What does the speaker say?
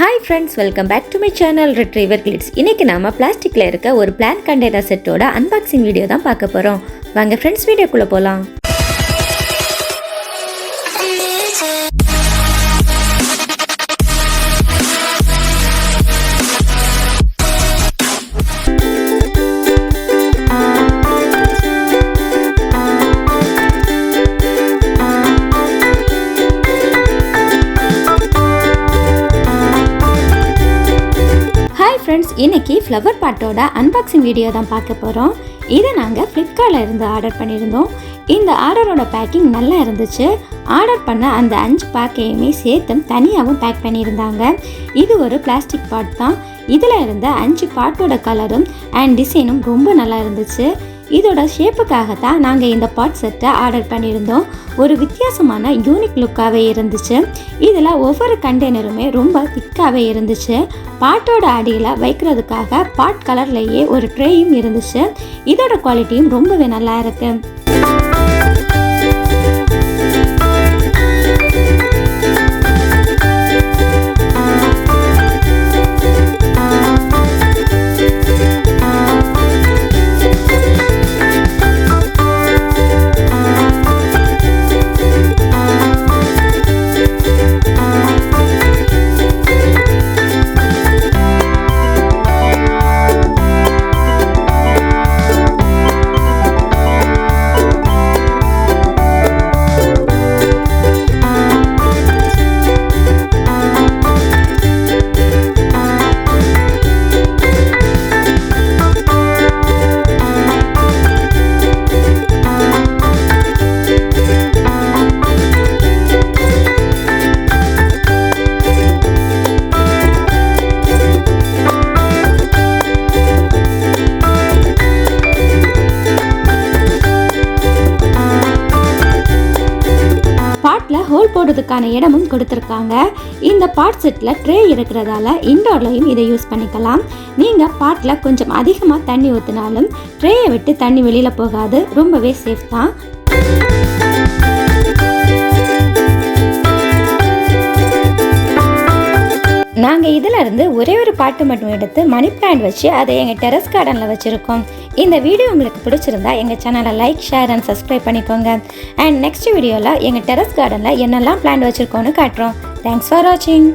Hi friends, welcome back to my channel Retriever Glitz. இன்னைக்கு நாம பிளாஸ்டிக்ல இருக்க ஒரு பிளான்ட் கண்டெய்னர் செட்டோட அன்பாக்சிங் வீடியோ தான் பார்க்க போறோம். வாங்க फ्रेंड्स வீடியோக்குள்ள போலாம். ஃப்ரெண்ட்ஸ், இன்னைக்கு ஃப்ளவர் பாட்டோட அன்பாக்சிங் வீடியோ தான் பார்க்க போகிறோம். இதை நாங்கள் ஃப்ளிப்கார்ட்டில் இருந்து ஆர்டர் பண்ணியிருந்தோம். இந்த ஆர்டரோட பேக்கிங் நல்லா இருந்துச்சு. ஆர்டர் பண்ண அந்த 5 பேக்கையுமே சேர்த்து தனியாகவும் பேக் பண்ணியிருந்தாங்க. இது ஒரு பிளாஸ்டிக் பாட் தான். இதில் இருந்த 5 பாட்டோட கலரும் அண்ட் டிசைனும் ரொம்ப நல்லா இருந்துச்சு. இதோட ஷேப்புக்காக தான் நாங்கள் இந்த பாட் செட்டை ஆர்டர் பண்ணியிருந்தோம். ஒரு வித்தியாசமான யூனிக் லுக்காகவே இருந்துச்சு. இதில் ஒவ்வொரு கண்டெய்னருமே ரொம்ப திக்காகவே இருந்துச்சு. பாட்டோட அடியில் வைக்கிறதுக்காக பாட் கலர்லேயே ஒரு ட்ரேயும் இருந்துச்சு. இதோட குவாலிட்டியும் ரொம்பவே நல்லா இருக்கு. ஹோல் போடுறதுக்கான இடமும் கொடுத்துருக்காங்க. இந்த பாட் செட்டில் ட்ரே இருக்கிறதால இன்டோர்லையும் இதை யூஸ் பண்ணிக்கலாம். நீங்கள் பாட்டில் கொஞ்சம் அதிகமாக தண்ணி ஊற்றினாலும் ட்ரேயை விட்டு தண்ணி வெளியில் போகாது. ரொம்பவே சேஃப் தான். நாங்கள் இதில் இருந்து ஒரே ஒரு பாட்டு மட்டும் எடுத்து மணி பிளான்ட் வச்சு அதை எங்கள் டெரஸ் கார்டனில் வச்சுருக்கோம். இந்த வீடியோ உங்களுக்கு பிடிச்சிருந்தா எங்கள் சேனலை லைக், ஷேர் அண்ட் சப்ஸ்கிரைப் பண்ணிக்கோங்க. அண்ட் நெக்ஸ்ட் வீடியோவில் எங்கள் டெரஸ் கார்டனில் என்னெல்லாம் பிளான்ட் வச்சுருக்கோன்னு காட்டுறோம். தேங்க்ஸ் ஃபார் வாட்சிங்.